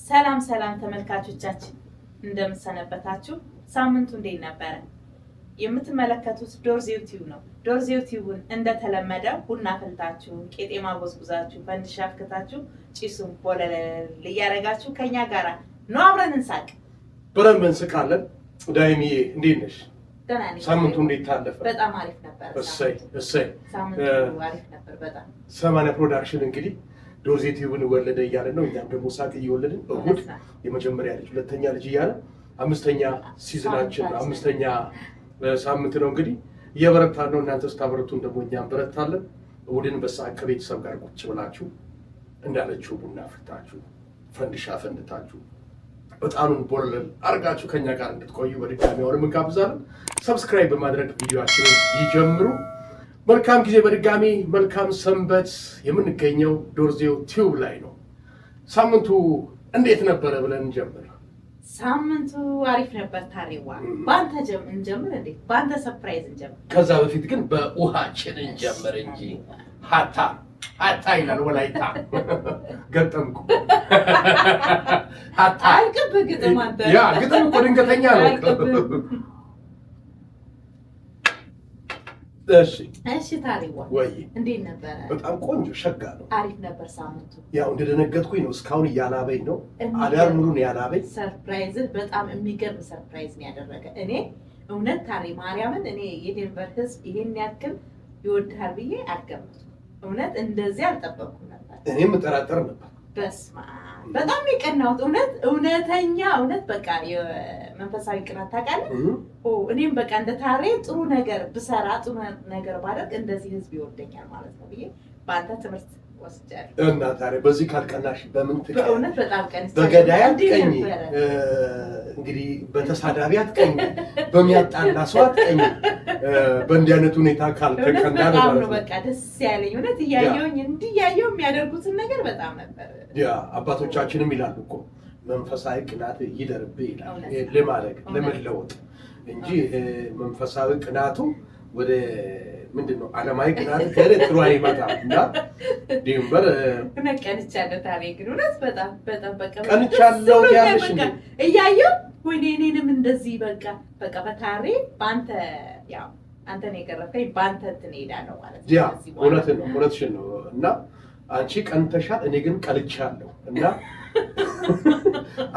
ሰላም ተመልካቾቻችን እንደምሰነበታችሁ። ሳምንቱ እንዴት ነበረ? የምትመለከቱት ዶርዜው ቲዩብ ነው። ዶርዜው ቲዩብን እንደተለመደው ቡና አፍልታችሁ፣ ቄጤማ ጎዝጉዛችሁ፣ ፈንዲሻ አፍክታችሁ፣ ጭሱን ቦለል እያደረጋችሁ ከኛ ጋር ነው አብረን እንሳቅ። በደንብ እንስቃለን። ዳይሚዬ እንዴት ነሽ? ደህና ነኝ። ሳምንቱ እንዴት ታለፈ? በጣም አሪፍ ነበር። እሰይ ሳምንቱ አሪፍ ነበር በጣም። ሰማንያ ፕሮዳክሽን እንግዲህ ዶርዜው ቲዩብን ወለደ እያለ ነው። እኛም ደግሞ ሳቅ እየወለድን እሁድ የመጀመሪያ ልጅ ሁለተኛ ልጅ እያለ አምስተኛ ሲዝናችን አምስተኛ ሳምንት ነው እንግዲህ እየበረታን ነው። እናንተ ስታበረቱን ደግሞ እኛም በረታለን። እሁድን በሳቅ ከቤተሰብ ጋር ቁጭ ብላችሁ እንዳለችው ቡና አፍልታችሁ ፈንዲሻ ፈንድታችሁ በጣኑን ቦለል አርጋችሁ ከኛ ጋር እንድትቆዩ በድጋሚ አሁንም እንጋብዛለን። ሰብስክራይብ በማድረግ ቪዲዮአችንን ይጀምሩ። መልካም ጊዜ፣ በድጋሚ መልካም ሰንበት። የምንገኘው ዶርዜው ቲዩብ ላይ ነው። ሳምንቱ እንዴት ነበረ ብለን እንጀምር። ሳምንቱ አሪፍ ነበር። ታሪዋ ባንተ እንጀምር እንዴ? ባንተ ሰርፕራይዝ እንጀምር። ከዛ በፊት ግን በውሃችን እንጀምር እንጂ ሀታ ይላል ወላይታ ገጠምኩ። ሀታ አልቅብህ ግጥም አንተ። ያ ግጥም እኮ ድንገተኛ ነው። እሺ ታሪዋ ወይ እንዴት ነበረ? በጣም ቆንጆ ሸጋ ነው። አሪፍ ነበር ሳምንቱ። ያው እንደደነገጥኩኝ ነው። እስካሁን እያላበኝ ነው። አዳር ሙሉን ያላበኝ። ሰርፕራይዝህ በጣም የሚገርም ሰርፕራይዝ ነው ያደረገ። እኔ እውነት ታሪ ማርያምን እኔ የዴንቨር ሕዝብ ይሄን ያክል ይወድሃል ብዬ አልገመትኩም። እውነት እንደዚህ አልጠበቅኩም ነበር። እኔም እጠራጠር ነበር። በስመ አብ በጣም የቀናሁት እውነተኛ በቃ የመንፈሳዊ ቅናት ታውቃለህ። እኔም በቃ እንደ ታሬ ጥሩ ነገር ብሰራ ጥሩ ነገር ባደርግ እንደዚህ ህዝብ ይወደኛል ማለት ነው ብዬ በአንተ ትምህርት ወስጃለሁ። እና ታሬ በዚህ ካልቀናሽ በምን ትቀኝ? በእውነት በጣም ቀንስ። በገዳይ አትቀኝ፣ እንግዲህ በተሳዳቢ አትቀኝ፣ በሚያጣላ ሰው አትቀኝ። በእንዲህ አይነት ሁኔታ ካልከቀና በጣም ነው በቃ ደስ ያለኝ እውነት እያየሁኝ እንዲያየው የሚያደርጉትን ነገር በጣም ነበር። ያ አባቶቻችንም ይላሉ እኮ መንፈሳዊ ቅናት ይደርብህ ይላል። ለማድረግ ለመለወጥ እንጂ መንፈሳዊ ቅናቱ ወደ ምንድነው ዓለማዊ ቅናት ከጥሩ አይመጣም። እና ዴንቨር ቀንቻለሁ ታሪክ ግን እውነት በጣም በቃ ቀንቻለሁ ያለሽ እንዴ እያየሁ ወይኔ እኔንም እንደዚህ በቃ በታሬ በአንተ ያው አንተ ነው የገረፈኝ በአንተ እንትን እሄዳለሁ ማለት ነው። ያ እውነትሽን ነው። እና አንቺ ቀንተሻል፣ እኔ ግን ቀልቻለሁ እና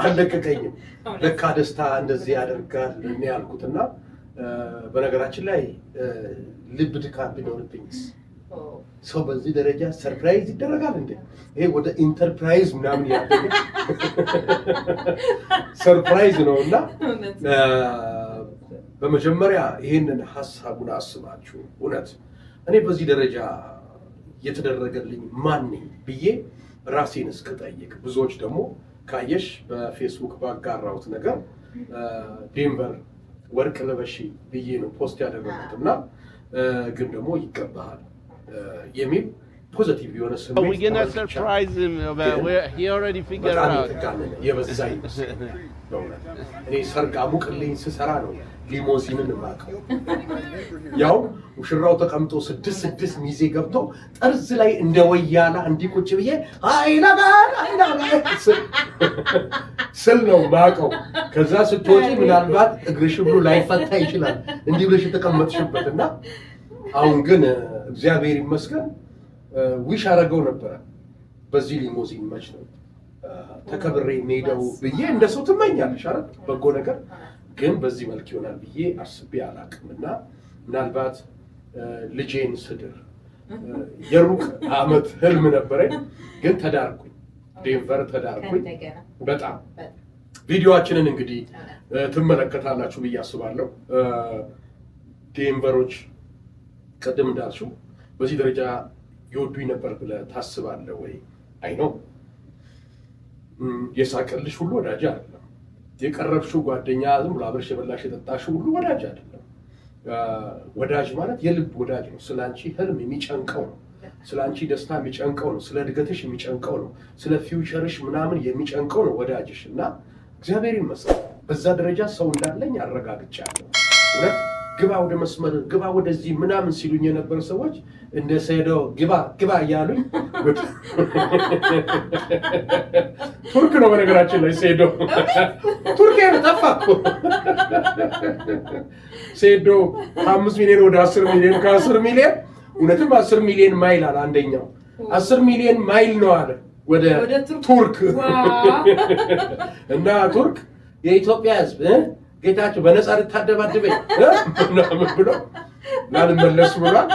አልለቀቀኝም። ለካ ደስታ እንደዚህ ያደርጋል እኔ ያልኩትና በነገራችን ላይ ልብ ድካም ቢኖርብኝስ ሰው በዚህ ደረጃ ሰርፕራይዝ ይደረጋል እንዴ? ይሄ ወደ ኢንተርፕራይዝ ምናምን ያደረገ ሰርፕራይዝ ነው። እና በመጀመሪያ ይሄንን ሐሳቡን አስባችሁ እውነት እኔ በዚህ ደረጃ የተደረገልኝ ማን ነኝ ብዬ ራሴን እስክጠይቅ፣ ብዙዎች ደግሞ ካየሽ በፌስቡክ ባጋራሁት ነገር ዴንቨር ወርቅ ለበሺ ብዬ ነው ፖስት ያደረጉት እና ግን ደግሞ ይገባሃል የሚል ፖዚቲቭ የሆነ ስሜት እኔ ሰርግ አሙቅልኝ ስሰራ ነው ሊሞዚንን የማውቀው። ያው ሙሽራው ተቀምጦ ስድስት ሚዜ ገብቶ ጠርዝ ላይ እንደ ወያላ እንዲህ ቁጭ ብዬ አይናጋር ስል ነው የማውቀው። ከዛ ስትወጪ ምናልባት እግርሽ ብሎ ላይፈታ ይችላል እንዲህ ብለሽ የተቀመጥሽበት እና አሁን ግን እግዚአብሔር ይመስገን ዊሽ አደረገው ነበረ በዚህ ሊሞዚን መች ነው ተከብሬ ሜዳው ብዬ እንደሰው ትመኛለሽ አይደል? በጎ ነገር ግን በዚህ መልክ ይሆናል ብዬ አስቤ አላውቅም። እና ምናልባት ልጄን ስድር የሩቅ ዓመት ህልም ነበረኝ፣ ግን ተዳርኩኝ። ዴንቨር ተዳርኩኝ። በጣም ቪዲዮአችንን እንግዲህ ትመለከታላችሁ ብዬ አስባለሁ። ዴንቨሮች ቅድም እንዳልሽው በዚህ ደረጃ ይወዱኝ ነበር ብለህ ታስባለህ ወይ? አይ ነው የሳቀልሽ ሁሉ ወዳጅ አይደለም። የቀረብሽው ጓደኛ ዝም ብሎ አብረሽ የበላሽ የጠጣሽው ሁሉ ወዳጅ አይደለም። ወዳጅ ማለት የልብ ወዳጅ ነው። ስላንቺ ህልም የሚጨንቀው ነው። ስላንቺ ደስታ የሚጨንቀው ነው። ስለ እድገትሽ የሚጨንቀው ነው። ስለ ፊውቸርሽ ምናምን የሚጨንቀው ነው ወዳጅሽ። እና እግዚአብሔር ይመስገን በዛ ደረጃ ሰው እንዳለኝ አረጋግጫለሁ። እውነት ግባ ወደ መስመር ግባ ወደዚህ ምናምን ሲሉኝ የነበሩ ሰዎች እንደ ሴዶ ግባ እያሉኝ ቱርክ ነው በነገራችን ላይ ሴዶ ቱርክ ጠፋ እኮ ሴዶ ከ5 ሚሊዮን ወደ 10 ሚሊዮን ከ10 ሚሊዮን እውነትም 10 ሚሊዮን ማይል አለ አንደኛው 10 ሚሊዮን ማይል ነው አለ ወደ ቱርክ እና ቱርክ የኢትዮጵያ ሕዝብ ጌታቸው በነፃ ልታደባድበኝ ምናምን ብሎ ላልመለስ ብሏል።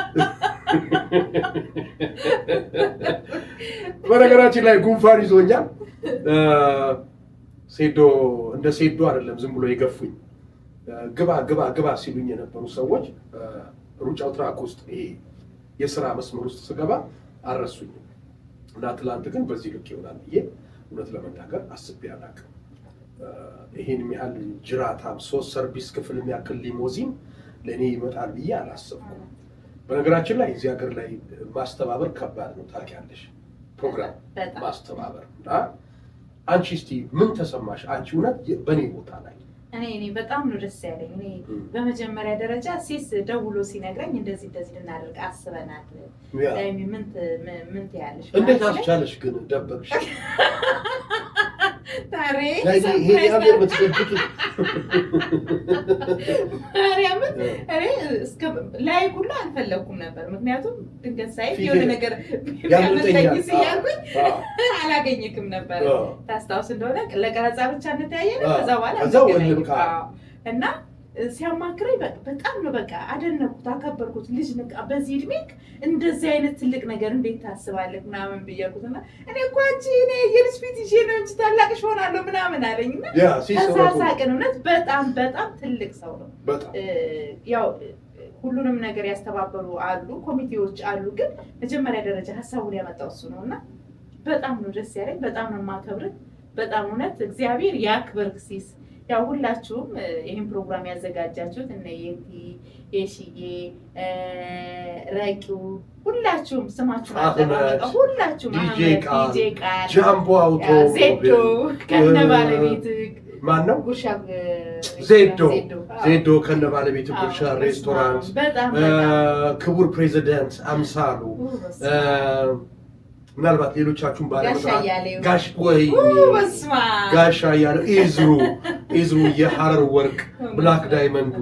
በነገራችን ላይ ጉንፋን ይዞኛል። ሴዶ እንደ ሴዶ አይደለም ዝም ብሎ የገፉኝ ግባ ሲሉኝ የነበሩ ሰዎች ሩጫው ትራክ ውስጥ ይሄ የስራ መስመር ውስጥ ስገባ አልረሱኝም እና ትላንት ግን በዚህ ልክ ይሆናል ብዬ እውነት ለመናገር አስቤ አላውቅም። ይሄን ያህል ጅራታም 3 ሰርቪስ ክፍል የሚያክል ሊሞዚን ለእኔ ይመጣል ብዬ አላሰብኩም። በነገራችን ላይ እዚህ ሀገር ላይ ማስተባበር ከባድ ነው ታውቂያለሽ፣ ፕሮግራም ማስተባበር እና አንቺ እስቲ ምን ተሰማሽ? አንቺ እውነት በእኔ ቦታ ላይ እኔ በጣም ነው ደስ ያለኝ። እኔ በመጀመሪያ ደረጃ ሲስ ደውሎ ሲነግረኝ እንደዚህ ልናደርግ አስበናል ላይ ምን ትያለሽ? እንዴት አስቻለሽ ግን ደበቅሽ? ታሬ ላይ ሁሉ አልፈለኩም ነበር። ምክንያቱም ድንገት ሳይት የሆነ ነገር ያመጣኝስ እያልኩኝ አላገኘክም ነበር። ታስታውስ እንደሆነ ለቀረጻ ብቻ እንተያየን ከዛ በኋላ እና ሲያማክረኝ በጣም ነው በቃ አደነኩት፣ አከበርኩት። ልጅ በዚህ እድሜክ እንደዚህ አይነት ትልቅ ነገር እንዴት ታስባለህ ምናምን ብያልኩትና እኔ እኮ አንቺ የልጅ ፊት ይዤ ነው እንጂ ታላቅሽ ሆናለሁ ምናምን አለኝና ተሳሳቅን። እውነት በጣም ትልቅ ሰው ነው። ያው ሁሉንም ነገር ያስተባበሩ አሉ፣ ኮሚቴዎች አሉ። ግን መጀመሪያ ደረጃ ሀሳቡን ያመጣው እሱ ነውና በጣም ነው ደስ ያለኝ። በጣም ነው የማከብርህ። በጣም እውነት እግዚአብሔር ያክብርህ ሲስ ያው ሁላችሁም ይሄን ፕሮግራም ያዘጋጃችሁት እነ የቲ የሺዬ ረቂው ሁላችሁም ስማችሁን አጠራቀ ሁላችሁም ዲጄ ቃል ጃምቦ አውቶ ዜዶ ከነ ባለቤት ማን ነው ጉርሻ ዜዶ ከነ ባለቤት ጉርሻ ሬስቶራንት ክቡር ፕሬዚዳንት አምሳሉ ምናልባት ሌሎቻችሁን ባለመጥራት ጋሻ ያለው ኢዝሩ የሐረር ወርቅ ብላክ ዳይመንዱ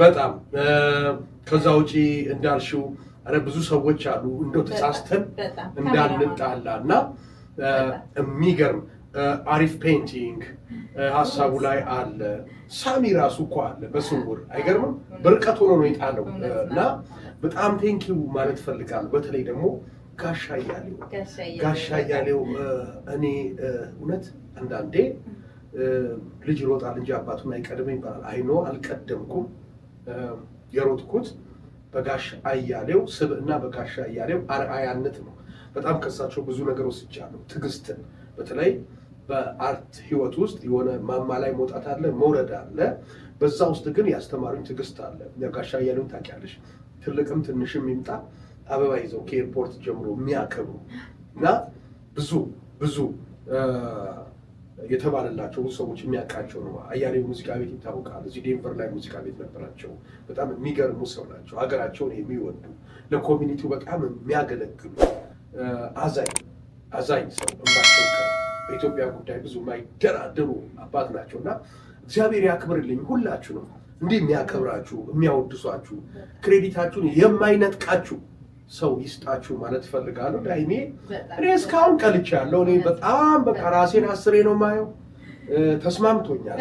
በጣም ከዛ ውጪ እንዳልሽው ብዙ ሰዎች አሉ። እንደው ተሳስተን እንዳንጣላ እና የሚገርም አሪፍ ፔንቲንግ ሀሳቡ ላይ አለ። ሳሚ ራሱ እኮ አለ በስውር አይገርምም? በርቀት ሆኖ ነው የጣለው እና በጣም ቴንኪው ማለት ፈልጋለሁ። በተለይ ደግሞ ጋሻ እያሌው እኔ እውነት አንዳንዴ ልጅ ይሮጣል እንጂ አባቱን አይቀድም ይባላል። አይኖ አልቀደምኩም። የሮጥኩት በጋሻ እያሌው ስብዕና በጋሻ እያሌው አርአያነት ነው። በጣም ከሳቸው ብዙ ነገር ወስጃለሁ። ትዕግስትን በተለይ በአርት ህይወት ውስጥ የሆነ ማማ ላይ መውጣት አለ፣ መውረድ አለ። በዛ ውስጥ ግን ያስተማሩኝ ትዕግስት አለ። ጋሻ እያሌውን ታውቂያለሽ። ትልቅም ትንሽም ይምጣ አበባ ይዘው ከኤርፖርት ጀምሮ የሚያከብሩ እና ብዙ የተባለላቸው ሰዎች የሚያውቃቸው ነው። አያሌው ሙዚቃ ቤት ይታወቃል። እዚህ ዴንቨር ላይ ሙዚቃ ቤት ነበራቸው። በጣም የሚገርሙ ሰው ናቸው። ሀገራቸውን የሚወዱ ለኮሚኒቲው በጣም የሚያገለግሉ አዛኝ ሰው እንባቸው በኢትዮጵያ ጉዳይ ብዙ የማይደራደሩ አባት ናቸው እና እግዚአብሔር ያክብርልኝ ሁላችሁ ነው እንዲህ የሚያከብራችሁ የሚያወድሷችሁ ክሬዲታችሁን የማይነጥቃችሁ ሰው ይስጣችሁ ማለት ፈልጋለሁ። ዳይሜ እኔ እስካሁን ቀልቻለሁ። እኔ በጣም በቃ ራሴን 10 ነው ማየው። ተስማምቶኛል።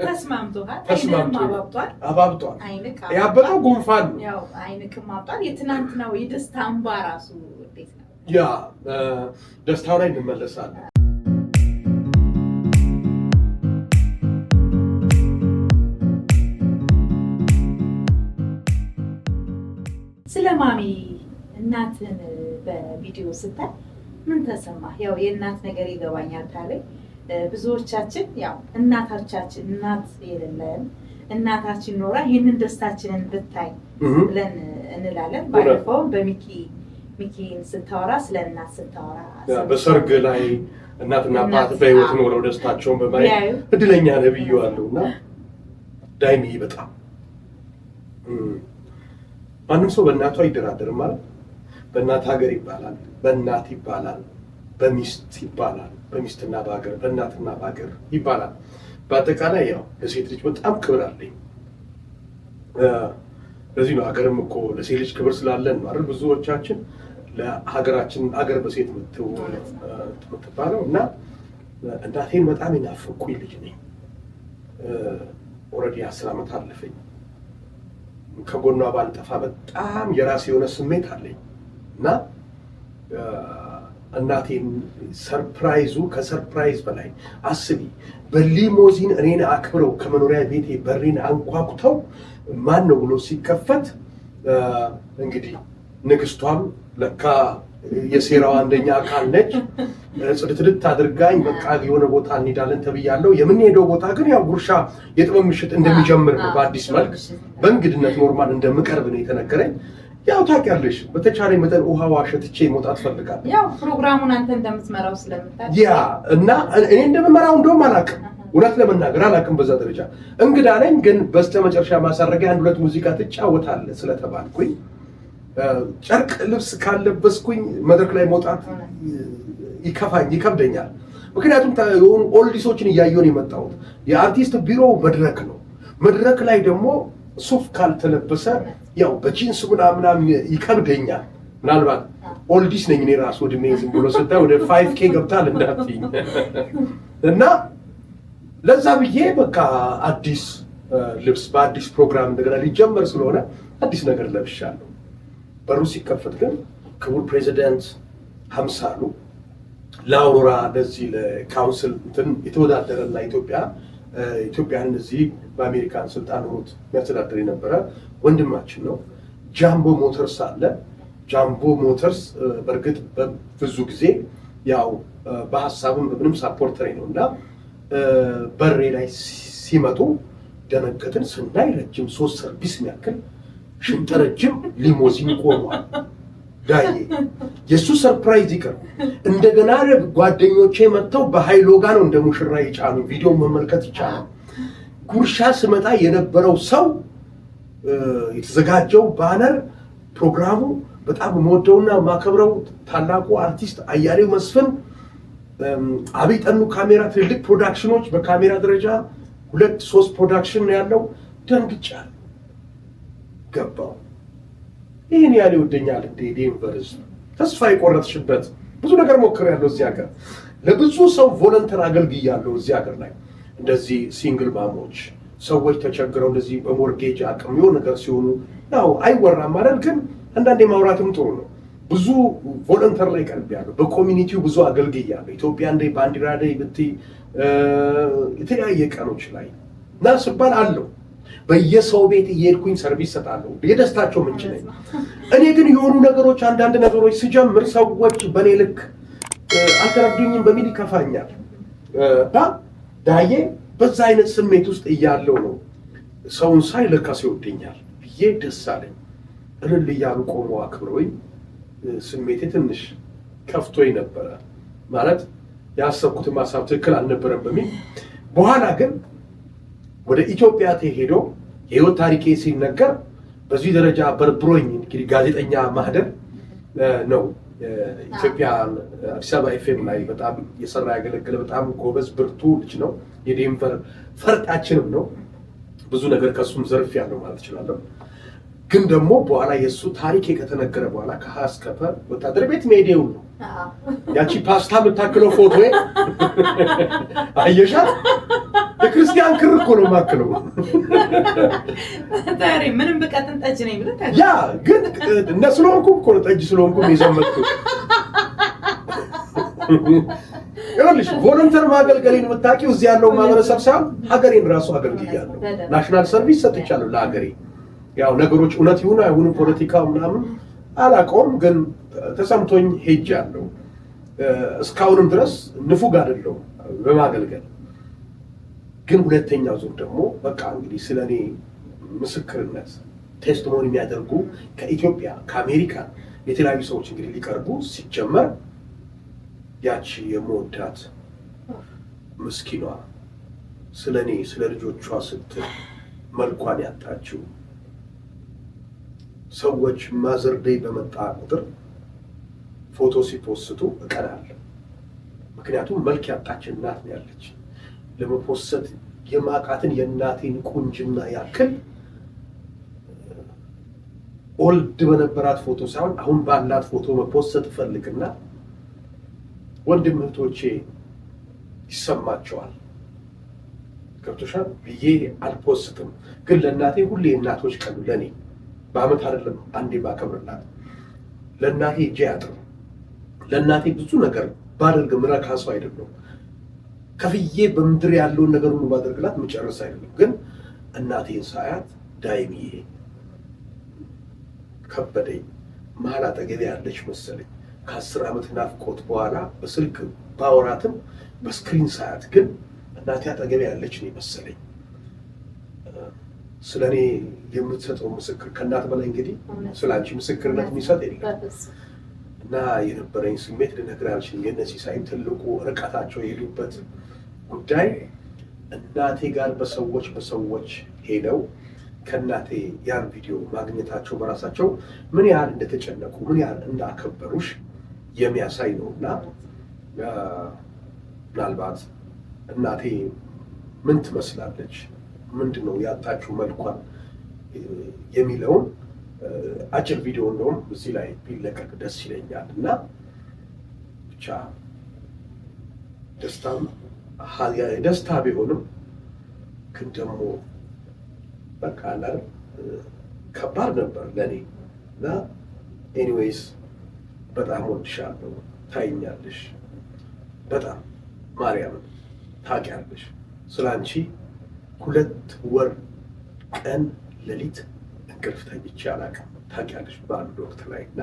ተስማምቶኛል። አባብጧል። ያበጠው ጉንፋን ነው። ያው አይንክም አባል የትናንትናው የደስታ እንባ ራሱ እንዴት ነው? ያ ደስታው ላይ እንመለሳለን። ስለማሚ እናትን በቪዲዮ ስታይ ምን ተሰማህ? ያው የእናት ነገር ይገባኛል ታዲያ ብዙዎቻችን ያው እናታችን እናት የሌለን እናታችን ኖራ ይህንን ደስታችንን ብታይ ብለን እንላለን። ባለፈው በሚኪን ስታወራ ስለ እናት ስታወራ በሰርግ ላይ እናትና አባት በህይወት ኖረው ደስታቸውን በማየት እድለኛ ነህ ብዬዋለሁ እና ዳይሚ በጣም ማንም ሰው በእናቱ አይደራደርም ማለት በእናት ሀገር ይባላል፣ በእናት ይባላል፣ በሚስት ይባላል፣ በሚስትና በሀገር፣ በእናትና በሀገር ይባላል። በአጠቃላይ ያው ለሴት ልጅ በጣም ክብር አለኝ። ለዚህ ነው ሀገርም እኮ ለሴት ልጅ ክብር ስላለን ነው አይደል ብዙዎቻችን ለሀገራችን ሀገር በሴት የምትባለው እና እናቴን በጣም የናፈኩኝ ልጅ ነኝ። ኦልሬዲ 10 ዓመት አለፈኝ። ከጎኗ ባልጠፋ በጣም የራሴ የሆነ ስሜት አለኝ እና እናቴን ሰርፕራይዙ ከሰርፕራይዝ በላይ አስቢ። በሊሞዚን እኔን አክብረው ከመኖሪያ ቤቴ በሬን አንኳኩተው ማን ነው ብሎ ሲከፈት እንግዲህ ንግስቷም ለካ የሴራው አንደኛ አካል ነች። ጽድትልት አድርጋኝ በቃ የሆነ ቦታ እንሄዳለን ተብያለሁ። የምንሄደው ቦታ ግን ያው ጉርሻ የጥበብ ምሽት እንደሚጀምር ነው። በአዲስ መልክ በእንግድነት ኖርማል እንደምቀርብ ነው የተነገረኝ። ያው ታውቂያለሽ በተቻለ መጠን ውሃ ዋሸትቼ መውጣት ፈልጋለሁ። ያው ፕሮግራሙን አንተ እንደምትመራው ስለምታውቅ ያ እና እኔ እንደምመራው እንደውም አላውቅም፣ እውነት ለመናገር አላውቅም። በዛ ደረጃ እንግዳ ነኝ። ግን በስተመጨረሻ ማሳረጊያ 1-2 ሙዚቃ ትጫወታለህ ስለተባልኩኝ ጨርቅ ልብስ ካለበስኩኝ መድረክ ላይ መውጣት ይከብደኛል። ምክንያቱም ኦልዲሶችን እያየሁ ነው የመጣሁት። የአርቲስት ቢሮ መድረክ ነው። መድረክ ላይ ደግሞ ሱፍ ካልተለበሰ ያው በጂንስ ምናምን ይከብደኛል። ምናልባት ኦልዲስ ነኝ እኔ ራሱ እድሜ ዝም ብሎ ስታይ ወደ 5K ገብታል እንዳትይኝ እና ለዛ ብዬ በቃ አዲስ ልብስ በአዲስ ፕሮግራም እንደገና ሊጀመር ስለሆነ አዲስ ነገር ለብሻለሁ። በሩ ሲከፈት ግን ክቡር ፕሬዚደንት ሀምሳሉ ለአውሮራ ለዚህ ለካውንስል እንትን የተወዳደረና ኢትዮጵያን እዚህ በአሜሪካን ስልጣን ሆኖት የሚያስተዳድር የነበረ ወንድማችን ነው። ጃምቦ ሞተርስ አለ። ጃምቦ ሞተርስ በእርግጥ ብዙ ጊዜ ያው በሀሳብም በምንም ሳፖርተሬ ነው እና በሬ ላይ ሲመጡ ደነገጥን። ስናይ ረጅም 3 ሰርቪስ የሚያክል ሽንጠረጅም ሊሞዚን ቆሟል። ዳዬ የሱ ሰርፕራይዝ ይቀር እንደገና ጓደኞቼ መጥተው በሃይሎጋ ነው እንደ ሙሽራ ይጫኑ። ቪዲዮ መመልከት ይቻላል። ጉርሻ ስመጣ የነበረው ሰው የተዘጋጀው ባነር ፕሮግራሙ በጣም የምወደውና ማከብረው ታላቁ አርቲስት አያሌው መስፍን አብይ ጠኑ ካሜራ፣ ትልልቅ ፕሮዳክሽኖች በካሜራ ደረጃ 2-3 ፕሮዳክሽን ነው ያለው። ደንግጫለሁ። ገባው ይሄን ያለ ይወደኛል እንደ ዴንቨርስ ተስፋ የቆረጥሽበት ብዙ ነገር ሞክሬያለሁ። እዚህ ሀገር ለብዙ ሰው ቮለንተር አገልግያለሁ። እዚህ ሀገር ላይ እንደዚህ ሲንግል ማሞች ሰዎች ተቸግረው እንደዚህ በሞርጌጅ አቅም የሆነ ነገር ሲሆኑ ያው አይወራም ማለት ግን አንዳንዴ ማውራትም ጥሩ ነው። ብዙ ቮለንተር ላይ ቀርቤያለሁ። በኮሚኒቲው ብዙ አገልግያለሁ። ኢትዮጵያ እንደ ባንዲራ ላይ ብትይ የተለያየ ቀኖች ላይ እና ስባል አለው በየሰው ቤት እየሄድኩኝ ሰርቪስ ሰጣለሁ። የደስታቸው ምንጭ ነኝ። እኔ ግን የሆኑ ነገሮች አንዳንድ ነገሮች ስጀምር ሰዎች በእኔ ልክ አልተረዱኝም በሚል ይከፋኛል። ዳዬ በዛ አይነት ስሜት ውስጥ እያለው ነው ሰውን ሳይ ለካስ ይወደኛል ብዬ ደስ አለኝ። እልል እያሉ ቆሞ አክብረውኝ ስሜቴ ትንሽ ከፍቶኝ ነበረ። ማለት ያሰብኩትን ማሳብ ትክክል አልነበረም በሚል በኋላ ግን ወደ ኢትዮጵያ ተሄዶ የህይወት ታሪኬ ሲነገር በዚህ ደረጃ በርብሮኝ እንግዲህ ጋዜጠኛ ማህደር ነው ኢትዮጵያ አዲስ አበባ ኤፍኤም ላይ በጣም የሰራ ያገለገለ በጣም ጎበዝ ብርቱ ልጅ ነው። የዴንቨር ፈርጣችንም ነው። ብዙ ነገር ከሱም ዘርፍ ያለው ማለት እችላለሁ። ግን ደግሞ በኋላ የሱ ታሪክ ከተነገረ በኋላ ከሀስከፈ ወታደር ቤት መሄዴው ነው። ያቺ ፓስታ የምታክለው ፎቶ አየሻት? የክርስቲያን ክር እኮ ነው የማክለው። ታሪ ምንም በቀጥን ጠጅ ነኝ ብለህ ያ ግን እነ ስለሆንኩ እኮ ነው ጠጅ ስለሆንኩ የዘመትኩት። ይኸውልሽ ቮለንተር ማገልገሌን የምታውቂው እዚህ ያለው ማህበረሰብ ሳይሆን ሀገሬን ራሱ አገልግያለሁ። ናሽናል ሰርቪስ ሰጥቻለሁ ለሀገሬ። ያው ነገሮች እውነት ይሁን አይሁን ፖለቲካው ምናምን አላውቀውም፣ ግን ተሰምቶኝ ሄጃለሁ። እስካሁንም ድረስ ንፉግ አይደለሁም በማገልገል። ግን ሁለተኛው ዙር ደግሞ በቃ እንግዲህ ስለኔ ምስክርነት ቴስቲሞኒ የሚያደርጉ ከኢትዮጵያ ከአሜሪካ የተለያዩ ሰዎች እንግዲህ ሊቀርቡ ሲጀመር ያቺ የምወዳት ምስኪኗ ስለኔ ስለ ልጆቿ ስትል መልኳን ያጣችው። ሰዎች ማዘር ዴይ በመጣ ቁጥር ፎቶ ሲፖስቱ እቀናለሁ። ምክንያቱም መልክ ያጣች እናት ነው ያለች። ለመፖሰት የማቃትን የእናቴን ቁንጅና ያክል ኦልድ በነበራት ፎቶ ሳይሆን አሁን ባላት ፎቶ መፖሰት ፈልግና ወንድም እህቶቼ ይሰማቸዋል። ገብቶሻል ብዬ አልፖስትም። ግን ለእናቴ ሁሌ እናቶች ቀኑ ለኔ በአመት አይደለም አንዴ ባከብርላት ለእናቴ እጄ ያጥር ለእናቴ ብዙ ነገር ባደርግ ምረካ ሰው አይደለም። ከፍዬ በምድር ያለውን ነገር ሁሉ ባደርግላት መጨረስ አይደለም። ግን እናቴን ሳያት ዳይሚዬ ከበደኝ። መሀል አጠገቤ ያለች መሰለኝ። ከ10 ዓመት ናፍቆት በኋላ በስልክ ባወራትም በስክሪን ሳያት ግን እናቴ አጠገቤ ያለች ነው መሰለኝ። ስለኔ የምትሰጠው ምስክር ከእናት በላይ እንግዲህ ስላንቺ ምስክርነት የሚሰጥ የለም። እና የነበረኝ ስሜት ልነግርህ አልችልም። የእነዚህ ሳይም ትልቁ ርቀታቸው የሄዱበት ጉዳይ እናቴ ጋር በሰዎች ሄደው ከእናቴ ያን ቪዲዮ ማግኘታቸው በራሳቸው ምን ያህል እንደተጨነቁ ምን ያህል እንዳከበሩሽ የሚያሳይ ነው። እና ምናልባት እናቴ ምን ትመስላለች፣ ምንድን ነው ያጣችው መልኳን የሚለውን አጭር ቪዲዮ እንደውም እዚህ ላይ ቢለቀቅ ደስ ይለኛል። እና ብቻ ደስታ ቢሆንም ግን ደግሞ በቃ አይደል ከባድ ነበር ለኔ። እና ኤኒዌይስ በጣም ወድሻለሁ፣ ታይኛለሽ፣ በጣም ማርያምን ታውቂያለሽ። ስላንቺ 2 ወር ቀን ሌሊት እንቅልፍ ተኝቼ አላውቅም። ታውቂያለሽ በአንድ ወቅት ላይ። እና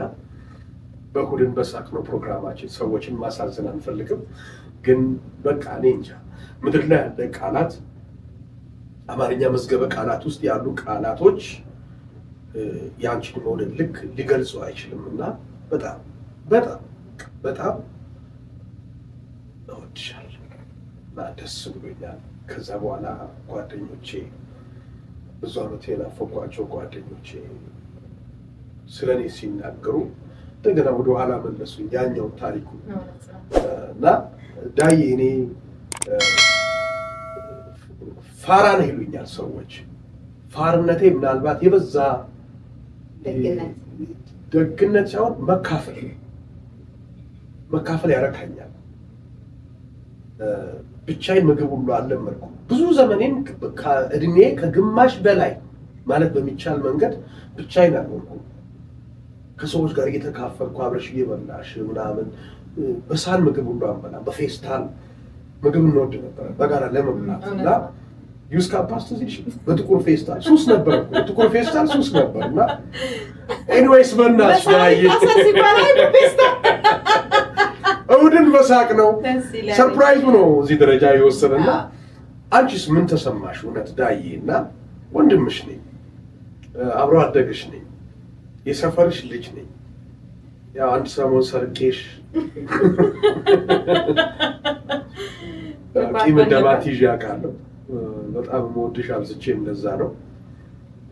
በእሑድን በሳቅ ነው ፕሮግራማችን። ሰዎችን ማሳዘን አንፈልግም። ግን በቃ እኔ እንጃ ምድር ላይ ያለ ቃላት አማርኛ መዝገበ ቃላት ውስጥ ያሉ ቃላቶች ያንቺን መውደድ ልክ ሊገልጹ አይችልም። እና በጣም በጣም በጣም እወድሻለሁ እና ደስ ብሎኛል። ከዛ በኋላ ጓደኞቼ ብዙ ዓመት የናፈቋቸው ጓደኞቼ ስለኔ ሲናገሩ እንደገና ወደ ኋላ መለሱኝ ያኛው ታሪኩ። እና ዳዬ እኔ ፋራ ነው ይሉኛል ሰዎች። ፋርነቴ ምናልባት የበዛ ደግነት ሳይሆን መካፈል ያረካኛል። ብቻዬን ምግብ ሁሉ አልለመድኩም። ብዙ ዘመኔን ከእድሜ ከግማሽ በላይ ማለት በሚቻል መንገድ ብቻዬን አልኖርኩም። ከሰዎች ጋር እየተካፈልኩ አብረሽ እየበላሽ ምናምን በሳህን ምግብ ሁሉ አንበላም። በፌስታል ምግብ እንወድ ነበር በጋራ ለመብላት። እና ዩስ ካፓስት እዚህ በጥቁር ፌስታል ሱስ ነበር። በጥቁር ፌስታል ሱስ ነበር። እና ኤኒዌይስ በእናትሽ ላይ እሑድን በሳቅ ነው ሰርፕራይዙ ነው እዚህ ደረጃ የወሰነና አንቺስ ምን ተሰማሽ? እውነት ዳዬ እና ወንድምሽ ነኝ፣ አብሮ አደግሽ ነኝ፣ የሰፈርሽ ልጅ ነኝ። ያው አንድ ሰሞን ሰርቄሽ ቂም እንደማትይዥ አውቃለሁ። በጣም የምወድሽ አብዝቼም እንደዛ ነው።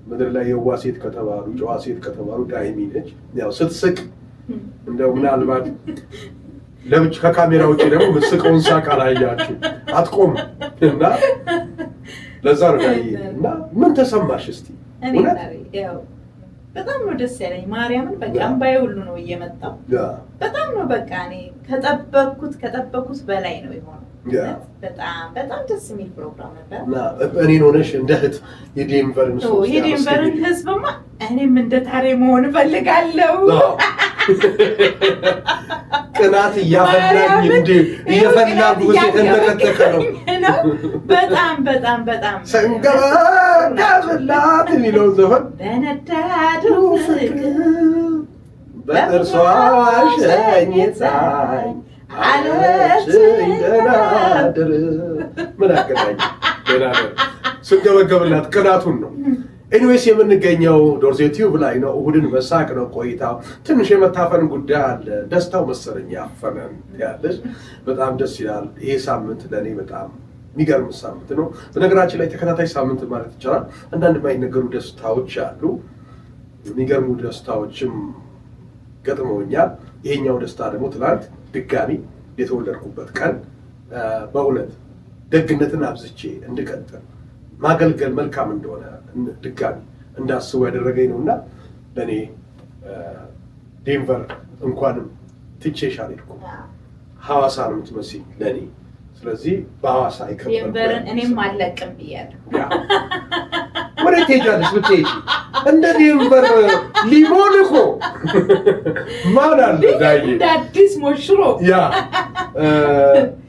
ምድር ላይ የዋ ሴት ከተባሉ ጨዋ ሴት ከተባሉ ዳይሚ ነች። ያው ስትስቅ እንደው ምናልባት ለብቻ ከካሜራ ውጪ ደግሞ የምትስቀውን ሳቅ አላያችሁ አትቆም። እና ለዛ ነው ዳዬ። እና ምን ተሰማሽ እስቲ? በጣም ነው ደስ ያለኝ ማርያምን። በቃ እምባዬ ሁሉ ነው እየመጣው። በጣም ነው በቃ እኔ ከጠበኩት በላይ ነው የሆነው። በጣም ደስ የሚል ፕሮግራም ነበር። እኔን ሆነሽ እንደ እህት የዴንቨርን ህዝብማ እኔም እንደ ታሬ መሆን እፈልጋለሁ። ቅናት እያፈላኝ እየፈላ ጉዜ ተንተከተከ ነው። በጣም ሰንገበጋብላት የሚለው ዘፈን በነዳዱ ፍቅር በጥርሷ ሸኝታኝ አለችኝ ደህና እደር። ምን አገናኝ? ደህና እደር ስንገበገብላት ቅናቱን ነው። ኤኒዌይስ የምንገኘው ዶርዜ ቲዩብ ላይ ነው። እሑድን በሳቅ ነው ቆይታው። ትንሽ የመታፈን ጉዳይ አለ። ደስታው መሰለኝ ያፈነን ያለሽ። በጣም ደስ ይላል። ይሄ ሳምንት ለእኔ በጣም የሚገርም ሳምንት ነው። በነገራችን ላይ ተከታታይ ሳምንት ማለት ይቻላል። አንዳንድ የማይነገሩ ደስታዎች አሉ፣ የሚገርሙ ደስታዎችም ገጥመውኛል። ይሄኛው ደስታ ደግሞ ትናንት ድጋሚ የተወለድኩበት ቀን በእውነት ደግነትን አብዝቼ እንድቀጥል ማገልገል መልካም እንደሆነ ድጋሚ እንዳስቡ ያደረገኝ ነውና ለእኔ ዴንቨር እንኳንም ትቼሽ አልሄድኩም። ሐዋሳ ነው የምትመስኝ ለእኔ። ስለዚህ በሐዋሳ ይከበራል። ዴንቨርን እኔም አልለቅም ብያለሁ። ወዴት ትሄጃለሽ? ብትሄጂ እንደ ዴንቨር ሊሞን እኮ ማን አለ ዳዬ እንደ አዲስ ሞሽሮ ያ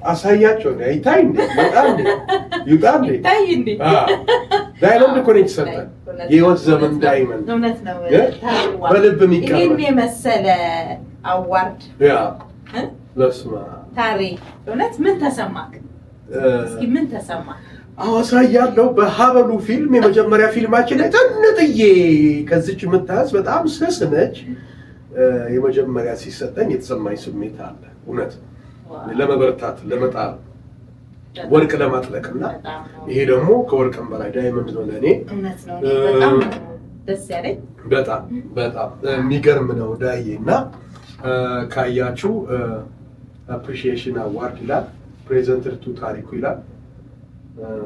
አሳያቸው ይታይ እንዴ ይወጣ እንዴ ይውጣ እንዴ ይታይ እንዴ ዳይመንድ እኮ ነው የተሰጠን የህይወት ዘመን ዳይመንድ። እውነት ነው። በልብ የሚቀር ይሄን የመሰለ አዋርድ ያ ለስማ ታሪ እውነት ምን ተሰማክ? እስኪ ምን ተሰማክ? ሐዋሳ ያለው በሀበሉ ፊልም የመጀመሪያ ፊልማችን ላይ ጥንጥዬ ከዚች የምታያዝ በጣም ስስ ነች። የመጀመሪያ ሲሰጠኝ የተሰማኝ ስሜት አለ። እውነት ለመበርታት ለመጣር ወርቅ ለማጥለቅና ይሄ ደግሞ ከወርቅም በላይ ዳይመንድ ነው ለእኔ። እውነት ነው። በጣም ደስ ያለኝ በጣም የሚገርም ነው ዳዬ። እና ካያችሁ አፕሪሺዬሽን አዋርድ ይላል፣ ፕሬዘንትድ ቱ ታሪኩ ይላል።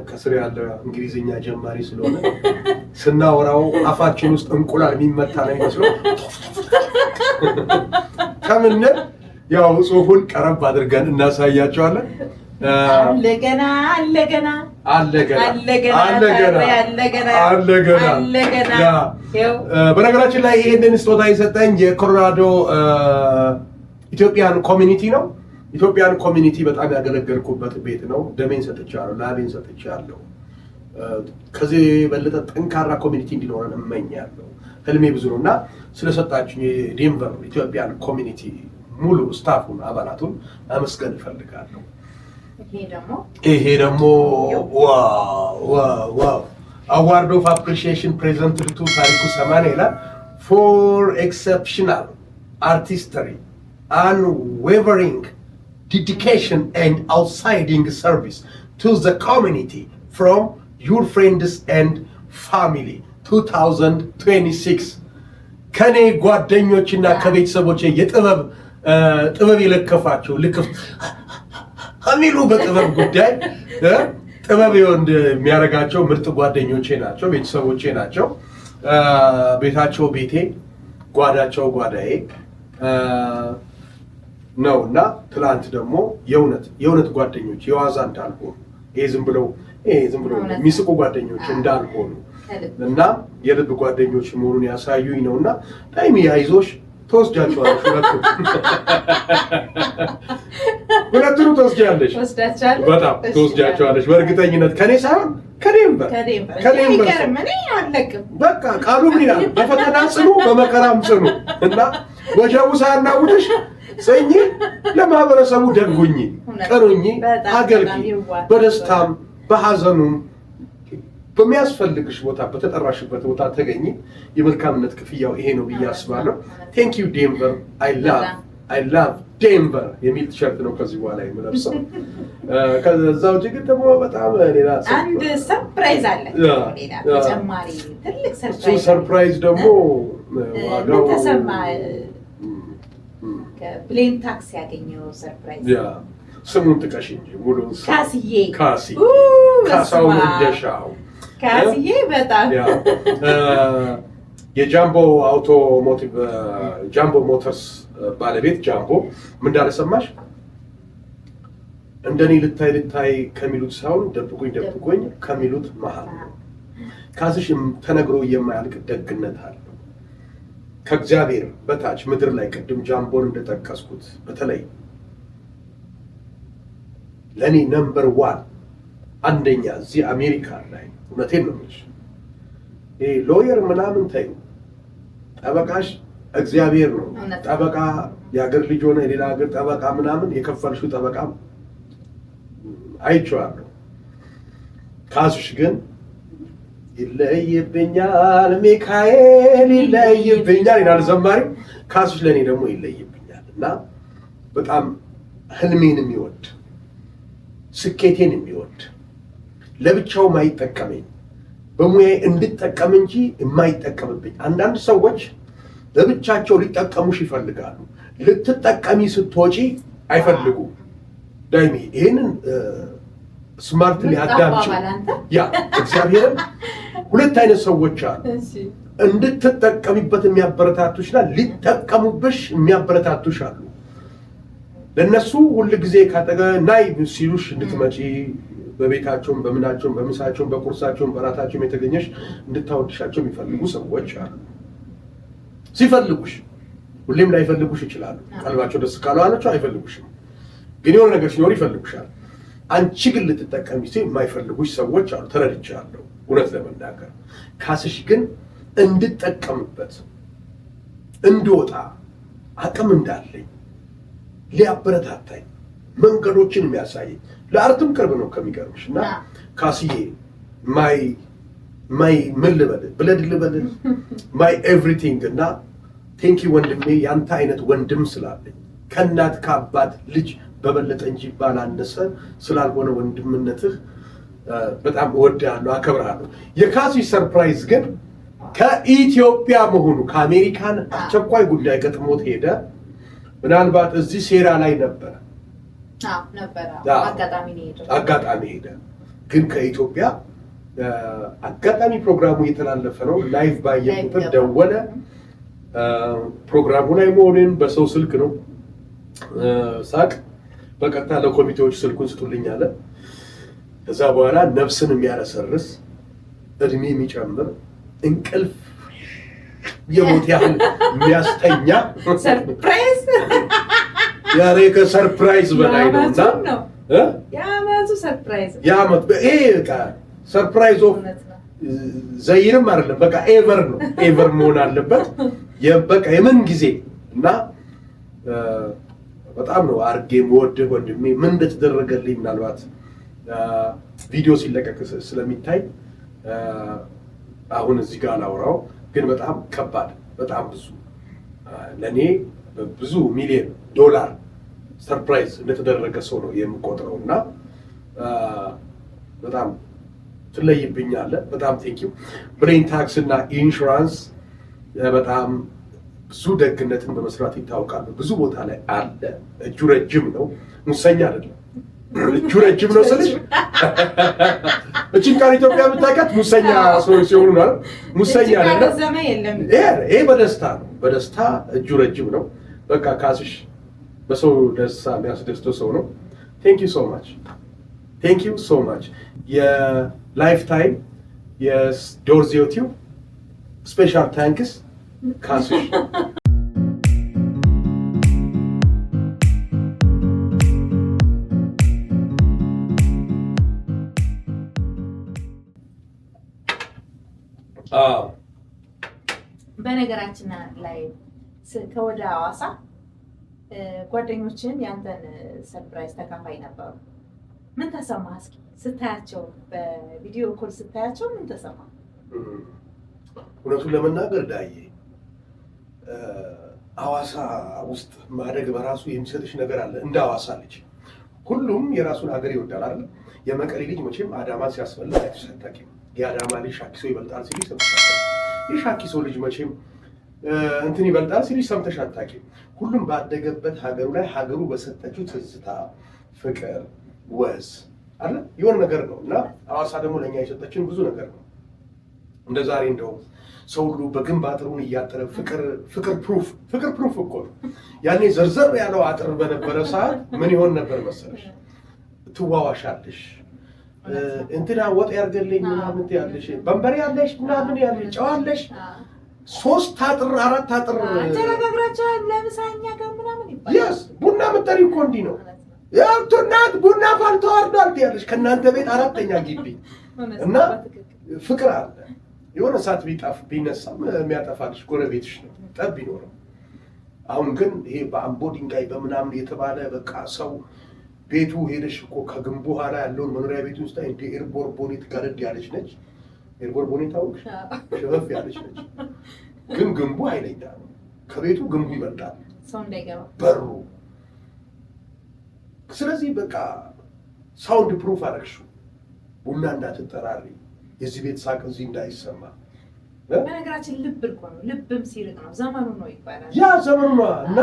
ከስር ያለ እንግሊዝኛ ጀማሪ ስለሆነ ስናወራው አፋችን ውስጥ እንቁላል የሚመታ ነው የሚመስለው። ከምን ያው ጽሁፉን ቀረብ አድርገን እናሳያቸዋለን። አለገና በነገራችን ላይ ይሄንን ስጦታ የሰጠኝ የኮሎራዶ ኢትዮጵያን ኮሚኒቲ ነው። ኢትዮጵያን ኮሚኒቲ በጣም ያገለገልኩበት ቤት ነው። ደሜን ሰጥቻለሁ፣ ላቤን ሰጥቻለሁ። ከዚህ የበለጠ ጠንካራ ኮሚኒቲ እንዲኖረን እመኛለሁ። ህልሜ ብዙ ነው እና ስለሰጣችሁ የዴንቨር ኢትዮጵያን ኮሚኒቲ ሙሉ ስታፉን አባላቱን አመስገን እፈልጋለሁ። ይሄ ደግሞ ዋው አዋርድ ኦፍ አፕሪሺዬሽን ፕሬዘንትድ ቱ ታሪኩ ሰማኔ ይላል። ፎር ኤክሰፕሽናል አርቲስትሪ unwavering dedication and outstanding service to the community from your friends and family 2026 ከኔ ጓደኞችና ከቤተሰቦቼ ጥበብ የለከፋቸው ልክፍ አሚሉ በጥበብ ጉዳይ ጥበብ የሚያረጋቸው ምርጥ ጓደኞቼ ናቸው፣ ቤተሰቦቼ ናቸው። ቤታቸው ቤቴ፣ ጓዳቸው ጓዳዬ ነውና ትላንት ደግሞ የእውነት ጓደኞች የዋዛ እንዳልሆኑ ይሄ ዝም ብለው የሚስቁ ጓደኞች እንዳልሆኑ እና የልብ ጓደኞች መሆኑን ያሳዩኝ ነውና ታይም ያይዞሽ ተወስጃቸዋለሽ። ሁለቱንም ተወስጃለሽ፣ በጣም ተወስጃቸዋለሽ በእርግጠኝነት ከኔ ሳይሆን ከዴንቨር በቃ ቃሉ ምን ይላል? በፈተና ጽኑ በመከራም ጽኑ እና ወጀቡ ሳያናውጥሽ ጽኚ፣ ለማህበረሰቡ ደጉኝ፣ ቀሩኝ፣ አገልግኝ። በደስታም በሐዘኑም በሚያስፈልግሽ ቦታ በተጠራሽበት ቦታ ተገኝ። የመልካምነት ክፍያው ይሄ ነው ብዬ አስባለሁ። ቴንክ ዩ ዴንቨር፣ አይ ላቭ ዴንቨር የሚል ቲሸርት ነው ከዚህ በኋላ የምለብሰው። ከዛ ውጭ ግን ደግሞ በጣም ሌላ አንድ ሰርፕራይዝ አለ። ሌላ ተጨማሪ ትልቅ ሰርፕራይዝ ደግሞ ዋጋው ተሰማ ከፕሌን ታክስ ያገኘው ሰርፕራይዝ ስሙን ጥቀሽ እንጂ ሙሉን ካሳው እንደሻው ካስዬ በጣም የጃምቦ አውቶሞቲቭ ጃምቦ ሞተርስ ባለቤት ጃምቦ ምን እንዳለ ሰማሽ? እንደኔ ልታይ ከሚሉት ሳይሆን ደብቁኝ ከሚሉት መሃል ነው። ካስሽ ተነግሮ የማያልቅ ደግነት አለው። ከእግዚአብሔር በታች ምድር ላይ ቅድም ጃምቦን እንደጠቀስኩት በተለይ ለኔ ነምበር 1 አንደኛ እዚህ አሜሪካ ላይ እውነቴን ነው የምልሽ፣ ይሄ ሎየር ምናምን ታዩ ጠበቃሽ እግዚአብሔር ነው። ጠበቃ የሀገር ልጅ ሆነ የሌላ ሀገር ጠበቃ ምናምን የከፈልሽው ጠበቃ አይቼዋለሁ። ካስሽ ግን ይለይብኛል ሚካኤል ይለይብኛል ይላል ዘማሪ። ካስሽ ለኔ ደግሞ ይለይብኛል እና በጣም ህልሜን የሚወድ ስኬቴን የሚወድ ለብቻው ማይጠቀመኝ በሙያዬ እንድጠቀም እንጂ የማይጠቀምብኝ። አንዳንድ ሰዎች ለብቻቸው ሊጠቀሙሽ ይፈልጋሉ፣ ልትጠቀሚ ስትወጪ አይፈልጉም። ዳይሚ ይሄንን ስማርት ሊያዳምጪ ያ እግዚአብሔርን ሁለት አይነት ሰዎች አሉ። እንድትጠቀሚበት የሚያበረታቱሽና ሊጠቀሙብሽ የሚያበረታቱሽ አሉ። ለነሱ ሁሉ ጊዜ ካጠገ ናይ ሲሉሽ እንድትመጪ በቤታቸውም በምናቸውም በምሳቸውም በቁርሳቸውም በራታቸውም የተገኘሽ እንድታወድሻቸው የሚፈልጉ ሰዎች አሉ። ሲፈልጉሽ ሁሌም ላይፈልጉሽ ይችላሉ። ቀልባቸው ደስ ካላላቸው አይፈልጉሽም። ግን የሆነ ነገር ሲኖር ይፈልጉሻል። አንቺ ግን ልትጠቀሚ ሲል የማይፈልጉሽ ሰዎች አሉ። ተረድቻለሁ። እውነት ለመናገር ካስሽ ግን እንድጠቀምበት እንድወጣ አቅም እንዳለኝ ሊያበረታታኝ መንገዶችን የሚያሳየኝ ለአርትም ቅርብ ነው ከሚገርምሽ እና ካስዬ ማይ ምን ልበልህ ብለድ ልበልህ ማይ ኤቭሪቲንግ እና ቴንኪ ወንድሜ ያንተ አይነት ወንድም ስላለኝ ከእናት ከአባት ልጅ በበለጠ እንጂ ባላነሰ ስላልሆነ ወንድምነትህ በጣም እወድሃለሁ፣ አከብርሃለሁ። የካሲ ሰርፕራይዝ ግን ከኢትዮጵያ መሆኑ ከአሜሪካን አስቸኳይ ጉዳይ ገጥሞት ሄደ። ምናልባት እዚህ ሴራ ላይ ነበረ አጋጣሚ ሄደ። ግን ከኢትዮጵያ አጋጣሚ ፕሮግራሙ እየተላለፈ ነው። ላይቭ ባየ ቁጥር ደወለ። ፕሮግራሙ ላይ መሆኑን በሰው ስልክ ነው ሳቅ በቀጥታ ለኮሚቴዎች ስልኩን ስጡልኝ አለ። ከዛ በኋላ ነፍስን የሚያረሰርስ እድሜ የሚጨምር እንቅልፍ የሞት ያህል የሚያስተኛ ሰርፕራይዝ ያሬ ከሰርፕራይዝ በላይ ነውና ያመቱ ሰርፕራይዝ ያመት ይሄ በቃ ሰርፕራይዝ ኦፍ ዘይንም አይደለም በቃ ኤቨር ነው። ኤቨር መሆን አለበት በቃ የምን ጊዜ እና በጣም ነው አርጌ ወድህ ወንድሜ። ምን እንደተደረገልኝ ምናልባት ቪዲዮ ሲለቀቅ ስለሚታይ አሁን እዚህ ጋር ላውራው፣ ግን በጣም ከባድ በጣም ብዙ ለኔ ብዙ ሚሊዮን ዶላር ሰርፕራይዝ እንደተደረገ ሰው ነው የምቆጥረው እና በጣም ትለይብኛለህ። በጣም ቴንኪው። ብሬን ታክስ እና ኢንሹራንስ በጣም ብዙ ደግነትን በመስራት ይታወቃሉ። ብዙ ቦታ ላይ አለ። እጁ ረጅም ነው፣ ሙሰኛ አይደለም። እጁ ረጅም ነው ስልሽ እቺን ቃል ኢትዮጵያ የምታውቃት ሙሰኛ ሰው ሲሆኑ ነው። ሙሰኛ አይደለም። ይሄ በደስታ ነው። በደስታ እጁ ረጅም ነው። በቃ ካስሽ በሰው ደስታ የሚያስደስተው ሰው ነው። ቴንክ ዩ ሶ ማች ቴንክ ዩ ሶ ማች። የላይፍ ታይም የዶርዚዮ ቲዩብ ስፔሻል ታንክስ ካስሽ። በነገራችን ላይ ከወደ ሐዋሳ ጓደኞችን ያንተን ሰርፕራይዝ ተካፋይ ነበሩ። ምን ተሰማህ? እስኪ ስታያቸው በቪዲዮ ኮል ስታያቸው ምን ተሰማህ? እውነቱን ለመናገር ዳዬ ሐዋሳ ውስጥ ማደግ በራሱ የሚሰጥሽ ነገር አለ። እንደ ሐዋሳ ልጅ ሁሉም የራሱን ሀገር ይወዳል አይደል? የመቀሌ ልጅ መቼም አዳማ ሲያስፈልግ አይተሳታቂ። የአዳማ ልጅ ሻኪሶ ይበልጣል ሲል ሰምተሻል። የሻኪሶ ልጅ መቼም እንትን ይበልጣል ሲል ሰምተሽ አታውቂም። ሁሉም ባደገበት ሀገሩ ላይ ሀገሩ በሰጠችው ትዝታ፣ ፍቅር፣ ወዝ አለ የሆነ ነገር ነው እና ሐዋሳ ደግሞ ለእኛ የሰጠችን ብዙ ነገር ነው። እንደ ዛሬ እንደው ሰው ሁሉ በግንብ አጥሩን እያጠረ ፍቅር ፕሩፍ እኮ ነው። ያኔ ዘርዘር ያለው አጥር በነበረ ሰዓት ምን ይሆን ነበር መሰለሽ? ትዋዋሻለሽ፣ እንትና ወጥ ያርገልኝ ምናምን ያለሽ፣ በንበሬ ያለሽ ምናምን ያለሽ፣ ጨዋለሽ፣ 3 አጥር 4 አጥር ተነጋግራችኋል ለምሳኛ ጋር ምናምን ይባላል። ያስ ቡና መጠሪ እኮ እንዲህ ነው። ያው እናት ቡና ፋልተዋርዷል ያለሽ ከእናንተ ቤት 4ኛ ግቢ እና ፍቅር አለ። የሆነ ሰዓት ቢነሳም የሚያጠፋልሽ ጎረቤትሽ ነው ጠብ ቢኖርም። አሁን ግን ይሄ በአምቦ ድንጋይ በምናምን የተባለ በቃ ሰው ቤቱ ሄደሽ እኮ ከግንቡ ኋላ ያለውን መኖሪያ ቤት ውስጥ እንደ ኤርቦር ቦኔት ጋረድ ያለች ነች። ኤርቦር ቦኔት ታውቅሽ? ሸፈፍ ያለች ነች። ግን ግንቡ ኃይለኛ ነው። ከቤቱ ግንቡ ይበልጣል ሰው እንዳይገባ በሩ። ስለዚህ በቃ ሳውንድ ፕሩፍ አደረግሽው። ቡና እንዳትጠራሪ፣ የዚህ ቤት ሳቅ እዚህ እንዳይሰማ። በነገራችን ልብ እኮ ነው፣ ልብም ሲርቅ ነው ዘመኑ ነው ይባላል። ያ ዘመኑ ነው እና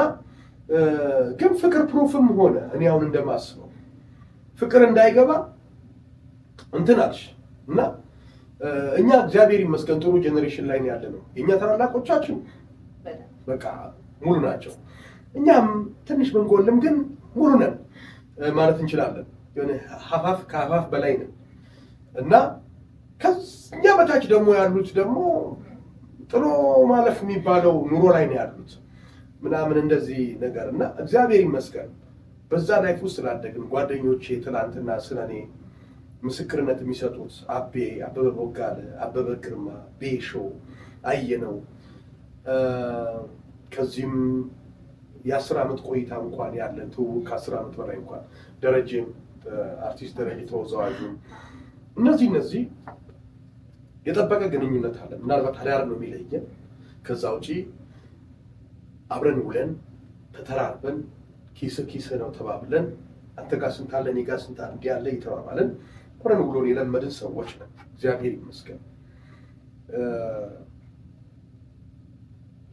ግን ፍቅር ፕሩፍም ሆነ እኔ አሁን እንደማስበው ፍቅር እንዳይገባ እንትን አልሽ እና እኛ እግዚአብሔር ይመስገን ጥሩ ጄኔሬሽን ላይ ያለ ነው። የኛ ታላላቆቻችን በቃ ሙሉ ናቸው። እኛም ትንሽ መንጎልም ግን ሙሉ ነን ማለት እንችላለን። የሆነ ሀፋፍ ከሀፋፍ በላይ ነን እና ከኛ በታች ደግሞ ያሉት ደግሞ ጥሎ ማለፍ የሚባለው ኑሮ ላይ ነው ያሉት ምናምን እንደዚህ ነገር እና እግዚአብሔር ይመስገን በዛ ላይፍ ውስጥ ስላደግን ጓደኞቼ ትናንትና ስለኔ ምስክርነት የሚሰጡት አበበ ቦጋለ፣ አበበ ግርማ፣ ቤሾ አየነው ከዚህም የ10 ዓመት ቆይታ እንኳን ያለን ትውውቅ ከ10 ዓመት በላይ እንኳን ደረጀም አርቲስት ደረጀ ተወዛዋዡ እነዚህ የጠበቀ ግንኙነት አለ። ምናልባት አዳር ነው የሚለየን። ከዛ ውጪ አብረን ውለን ተተራርበን ኪስ ነው ተባብለን አንተ ጋር ስንት አለ እኔ ጋር ስንት አለ ያለ ይተባባለን አብረን ውሎን የለመድን ሰዎች ነው። እግዚአብሔር ይመስገን።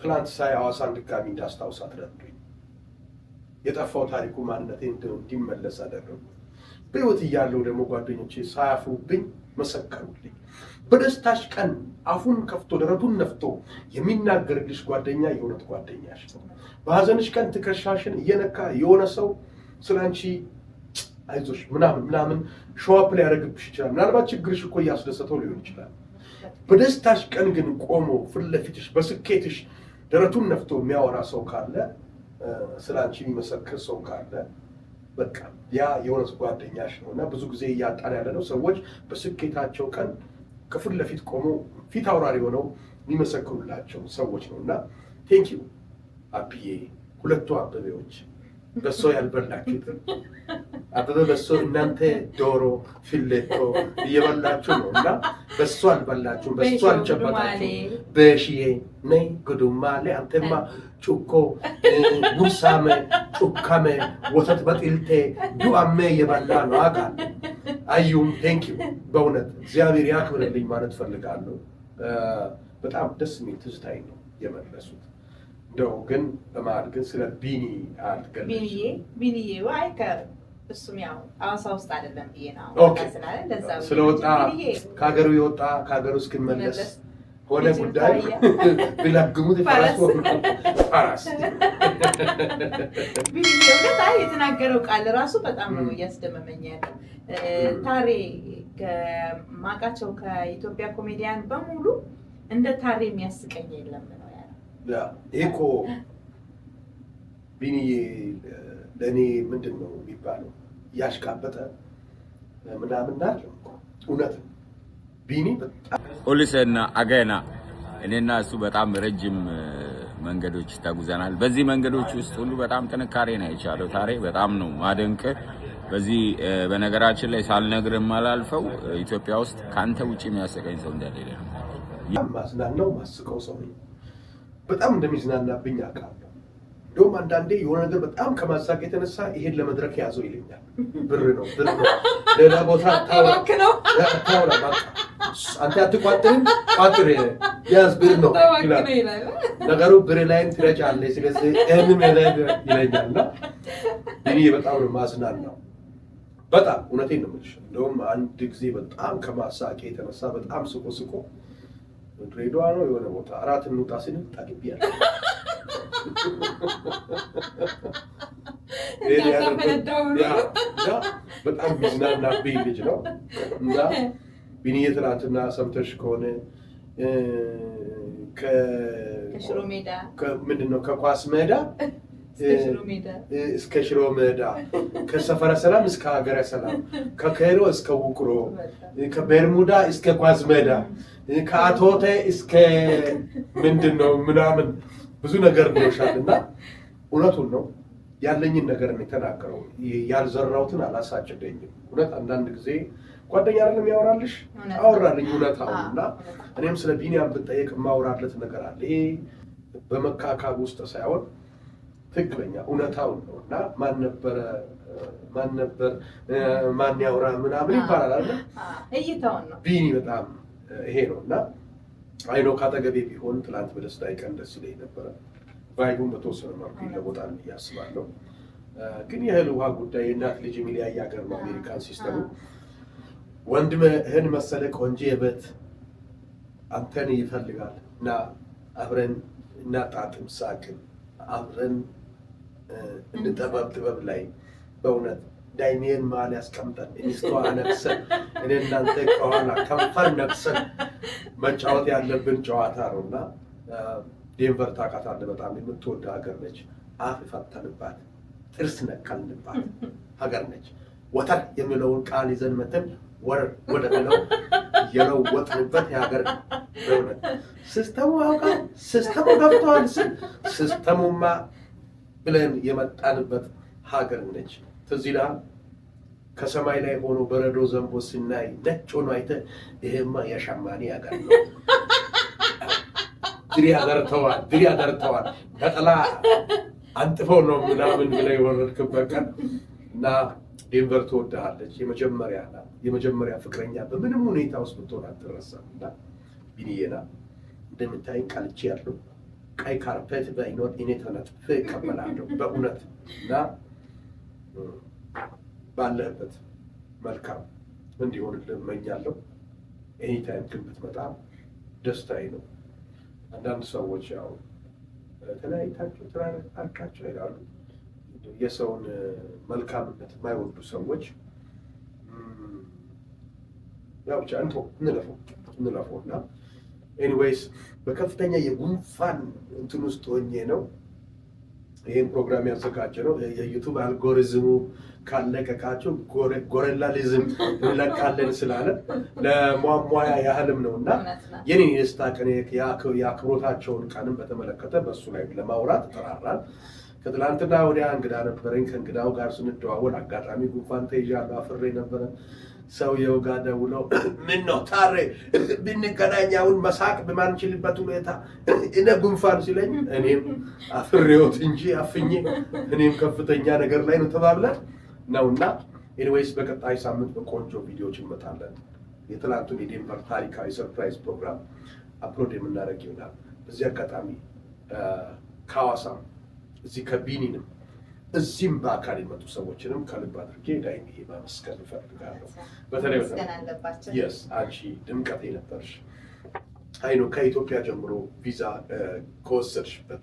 ትላንት ሳይ ሐዋሳን ድጋሚ እንዳስታውሳት ረዱኝ። የጠፋው ታሪኩ ማንነቴ እንዲመለስ አደረጉ። በሕይወት እያለሁ ደግሞ ጓደኞቼ ሳያፍሩብኝ መሰከሩልኝ። በደስታሽ ቀን አፉን ከፍቶ ደረቱን ነፍቶ የሚናገርልሽ ጓደኛ የእውነት ጓደኛሽ ነው። በሐዘንሽ ቀን ትከሻሽን እየነካ የሆነ ሰው ስላንቺ አይዞሽ ምናምን ሾዋፕ ላይ ያደርግብሽ ይችላል። ምናልባት ችግርሽ እኮ እያስደሰተው ሊሆን ይችላል። በደስታሽ ቀን ግን ቆሞ ፊት ለፊትሽ በስኬትሽ ደረቱን ነፍቶ የሚያወራ ሰው ካለ ስላንቺ የሚመሰክር ሰው ካለ በቃ ያ የእውነት ጓደኛሽ ነው። እና ብዙ ጊዜ እያጣን ያለነው ሰዎች በስኬታቸው ቀን ከፊት ለፊት ቆሞ ፊት አውራሪ ሆነው የሚመሰክሩላቸው ሰዎች ነው። እና ቴንኪዩ አብዬ፣ ሁለቱ አበቤዎች በሶ ያልበላችሁት አበበ በሶ እናንተ ዶሮ ፊሌቶ እየበላችሁ ነው እና በሶ አልበላችሁም፣ በሶ አልጨበጣችሁም። በሽዬ ነይ ጉዱማሌ አንተማ ጩኮ ጉሳመ ጩካመ ወተት በጢልቴ ዱአሜ የበላ ነው አቃል አዩም ቴንኪዩ በእውነት እግዚአብሔር ያክብርልኝ ማለት ፈልጋለሁ። በጣም ደስ የሚል ትዝታይ ነው የመለሱት። እንደው ግን በመሀል ግን ስለ ቢኒ አልገለጽ ቢኒዬ ዋይ እሱም ያው ሐዋሳ ውስጥ አይደለም ብዬ ነው ስለወጣ ከሀገሩ የወጣ ከሀገሩ እስክመለስ ሆነ ጉዳይ ቢለግሙት ፈራስ ቢኒዬ እውነት የተናገረው ቃል ራሱ በጣም ነው እያስደመመኝ ያለው። ታሬ ከማውቃቸው ከኢትዮጵያ ኮሜዲያን በሙሉ እንደ ታሬ የሚያስቀኝ የለም ነው ያለው። ይሄ እኮ ቢኒዬ ለእኔ ምንድን ነው የሚባለው እያሽቃበጠ ምናምን ናቸው። እውነት ቢኒ በጣም ኦሊሰና አገና እኔና እሱ በጣም ረጅም መንገዶች ተጉዘናል። በዚህ መንገዶች ውስጥ ሁሉ በጣም ጥንካሬ ነው የቻለው። ታሬ በጣም ነው ማደንቅ። በዚህ በነገራችን ላይ ሳልነግርህ ማላልፈው ኢትዮጵያ ውስጥ ካንተ ውጪ የሚያሰቀኝ ሰው እንደሌለ ነው። ማዝናናው ማስቀው ሰው ነው። በጣም እንደሚዝናናብኝ አውቃለሁ። እንደውም አንዳንዴ የሆነ ነገር በጣም ከማሳቅ የተነሳ ይሄን ለመድረክ ያዘው ይለኛል። ብር ነው ሌላ ቦታ ታውራ አንተ አትቋጥርም፣ ቋጥር ያዝ ብር ነው ይላል። ነገሩ ብር ላይም ትረጫለህ፣ ስለዚህ እህንም ላይ ይለኛል። እና እኔ በጣም ነው ማዝናናው። በጣም እውነቴን ነው የምልሽ። እንደውም አንድ ጊዜ በጣም ከማሳቅ የተነሳ በጣም ስቆ ድሬዳዋ ነው የሆነ ቦታ እራት እንውጣ ስንል ጠግቤያለሁ። በጣም ሚዝናናብኝ ልጅ ነው። እና ቢኒዬ ትናንትና ሰምተሽ ከሆነ ከሽሮ ሜዳ ምንድን ነው ከኳስ ሜዳ እስከ ሽሮ ሜዳ፣ ከሰፈረ ሰላም እስከ ሀገረ ሰላም፣ ከካይሮ እስከ ውቅሮ፣ ከበርሙዳ እስከ ኳስ ሜዳ፣ ከአቶቴ እስከ ምንድን ነው ምናምን ብዙ ነገር ብሎሻል። እና እውነቱን ነው ያለኝን ነገር ነው የተናገረው። ያልዘራሁትን አላሳጭደኝም። እውነት አንዳንድ ጊዜ ጓደኛ አይደለም ያወራልሽ አወራልኝ እውነታውን። እና እኔም ስለ ቢኒያም ብጠየቅ የማወራለት ነገር አለ። ይሄ በመካካብ ውስጥ ሳይሆን ትክክለኛ እውነታውን ነው። እና ማን ነበረ ማን ነበር ማን ያውራ ምናምን ይባላል አይደል? እይታውን ነው ቢኒ በጣም ይሄ ነው እና አይኖ ካጠገቤ ቢሆን ትላንት በደስታ ቀን ደስ ይለኝ ነበረ። ቫይቡን በተወሰነ መልኩ ይለወጣል ብዬ አስባለሁ። ግን የእህል ውሃ ጉዳይ እናት ልጅ የሚለያይ ሀገር ነው አሜሪካን ሲስተሙ። ወንድምህን መሰለ ቆንጆ የበት አንተን ይፈልጋል እና አብረን እናጣጥም ሳቅን አብረን እንጠበብ ላይ በእውነት ዳይሜን መሀል ያስቀምጠን ኢንስቷ ነክሰን እኔ እናንተ ከኋላ ከንፈር ነክሰን መጫወት ያለብን ጨዋታ ነው እና ዴንቨር ታውቃታለህ፣ በጣም የምትወደ ሀገር ነች። አፍ ፈተንባት ጥርስ ነቀልንባት ሀገር ነች። ወተር የሚለውን ቃል ይዘን መተን ወደ ሌላው የለወጥንበት የሀገር በእውነት ሲስተሙ ያውቃል፣ ሲስተሙ ገብተዋል ስል ሲስተሙማ ብለን የመጣንበት ሀገር ነች። ትዝ ይልሃል ከሰማይ ላይ ሆኖ በረዶ ዘንቦ ስናይ ነጭ ሆኖ አይተህ ይሄማ የሸማኔ ሀገር ነው ድሪ አደርተዋል በጠላ አንጥፈው ነው ምናምን ብለህ የወረድክበት ቀን እና ዴንቨር ትወድሃለች። የመጀመሪያ ፍቅረኛ በምንም ሁኔታ ውስጥ ብትሆን አትረሳም። እና ቢኒዬና እንደምታይኝ ቃልቼ ያለው ቀይ ካርፔት በይኖር እኔ ተነጥፌ እቀበላለሁ በእውነት እና ባለህበት መልካም እንዲሆንልህ እመኛለሁ። ኤኒታይም ግን ብትመጣ ደስታዬ ነው። አንዳንድ ሰዎች ያው ተለያይታችሁ ተራርቃችሁ ይላሉ። የሰውን መልካምነት የማይወዱ ሰዎች ያው ብቻ እንለፈው እና ኤኒዌይስ በከፍተኛ የጉንፋን እንትን ውስጥ ሆኜ ነው ይህን ፕሮግራም ያዘጋጀ ነው። የዩቱብ አልጎሪዝሙ ካለቀቃቸው ጎረላሊዝም እንለቃለን ስላለ ለሟሟያ ያህልም ነው እና የኔን የደስታ ቀን የአክብሮታቸውን ቀንም በተመለከተ በእሱ ላይ ለማውራት ተጠራራል። ከትላንትና ወዲያ እንግዳ ነበረኝ። ከእንግዳው ጋር ስንደዋወል አጋጣሚ ጉንፋን ተይዣለሁ አፍሬ ነበረ። ሰውየው ጋር ደውለው ምን ነው ታሬ ብንገናኝ አሁን መሳቅ በማንችልበት ሁኔታ እኔ ጉንፋን ሲለኝ እኔም አፍሬዎት እንጂ አፍኜ እኔም ከፍተኛ ነገር ላይ ነው ተባብለን ነውና ኤኒዌይስ በቀጣይ ሳምንት በቆንጆ ቪዲዮዎች እንመጣለን። የትላንቱን የዴንቨር ታሪካዊ ሰርፕራይዝ ፕሮግራም አፕሎድ የምናደርግ ይሆናል። በዚህ አጋጣሚ ከሐዋሳም እዚህ ከቢኒንም እዚህም በአካል የመጡ ሰዎችንም ከልብ አድርጌ ዳይሜ ማመስገን እፈልጋለሁ። በተለይ የስ አንቺ ድምቀቴ ነበርሽ። አይኖ ከኢትዮጵያ ጀምሮ ቪዛ ከወሰድሽበት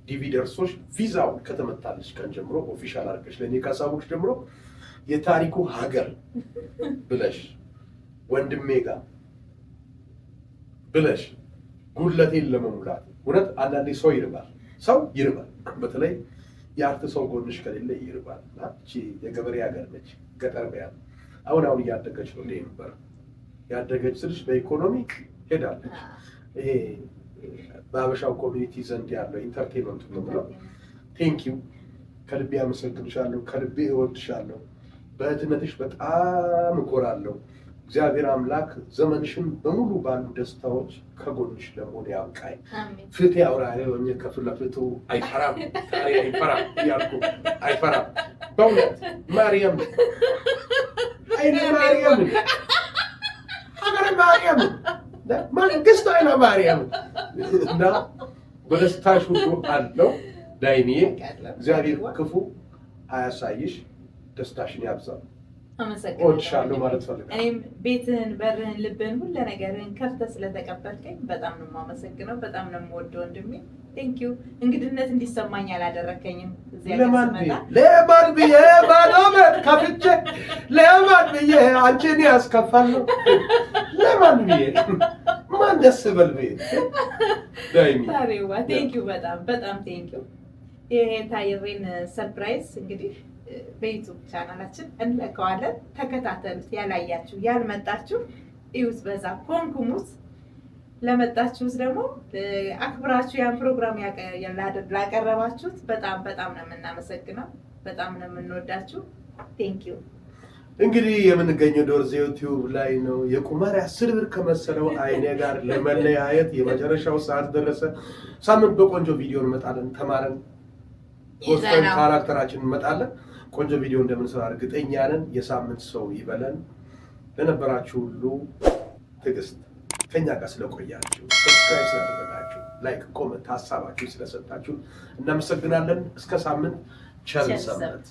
ዲቪ ደርሶሽ ቪዛውን ከተመታለች ቀን ጀምሮ ኦፊሻል አድርገሽ ለእኔ ካሳቦች ጀምሮ የታሪኩ ሀገር ብለሽ ወንድሜ ጋር ብለሽ ጉድለቴን ለመሙላት እውነት አንዳንዴ ሰው ይርባል። በተለይ የአርት ሰው ጎንሽ ከሌለ ይርባል። እና እቺ የገበሬ ሀገር ነች። ገጠር በያል አሁን እያደገች ነው። ነበር ያደገች ስልሽ በኢኮኖሚ ሄዳለች። ይሄ በአበሻው ኮሚኒቲ ዘንድ ያለው ኢንተርቴንመንት ነው ብለው ቴንኪው ከልቤ አመሰግንሻለሁ። ከልቤ እወድሻለሁ። በእህትነትሽ በጣም እኮራለሁ። እግዚአብሔር አምላክ ዘመንሽን በሙሉ ባሉ ደስታዎች ከጎንሽ ለመሆን ያብቃኝ። ፍትህ ያውራ የሆነ ከፊት ለፊቱ አይፈራም እያልኩ አይፈራም። በእውነት ማርያም ሀገረ ማርያም መንግስት አይነ ማርያም እና በደስታሽ ሁሉ አለው ዳይሜ እግዚአብሔር ክፉ አያሳይሽ፣ ደስታሽን ያብዛል። እወድሻለሁ ማለት ፈልጋለሁ። እኔም ቤትህን፣ በርህን፣ ልብህን፣ ሁሉ ነገርህን ከፍተህ ስለተቀበልከኝ በጣም ነው የማመሰግነው። በጣም ነው የምወደው ወንድሜ። ቴንኪው። እንግድነት እንዲሰማኝ አላደረከኝም። ለማን ብዬ ባዶ ቤት ከፍቼ ለማን ብዬ አንቺን ያስከፋለሁ? ለማን ብዬ ማን ደስ በል ብዬ ዳይሚ ታሪዋ ቴንኪው። በጣም ቴንኪው። ይሄ ታይሬን ሰርፕራይዝ እንግዲህ በዩቱብ ቻናላችን እንለቀዋለን። ተከታተሉት። ያላያችሁ ያልመጣችሁ እዩት። በዛ ኮንኩሙት። ለመጣችሁት ደግሞ አክብራችሁ ያን ፕሮግራም ላቀረባችሁት በጣም ነው የምናመሰግነው። በጣም ነው የምንወዳችሁ። ቴንኪዩ። እንግዲህ የምንገኘው ዶርዜ ዩቲዩብ ላይ ነው። የቁማር 10 ብር ከመሰለው አይኔ ጋር ለመለያየት የመጨረሻው ሰዓት ደረሰ። ሳምንት በቆንጆ ቪዲዮ እንመጣለን። ተማረን ወስደን ካራክተራችን እንመጣለን። ቆንጆ ቪዲዮ እንደምንሰራ እርግጠኛ ነን። የሳምንት ሰው ይበለን። ለነበራችሁ ሁሉ ትዕግስት ከኛ ጋር ስለቆያችሁ ሰብስክራይብ ስላደረጋችሁ ላይክ ኮሜንት ሀሳባችሁ ስለሰጣችሁ እናመሰግናለን። እስከ ሳምንት ቸር ሰንብቱ።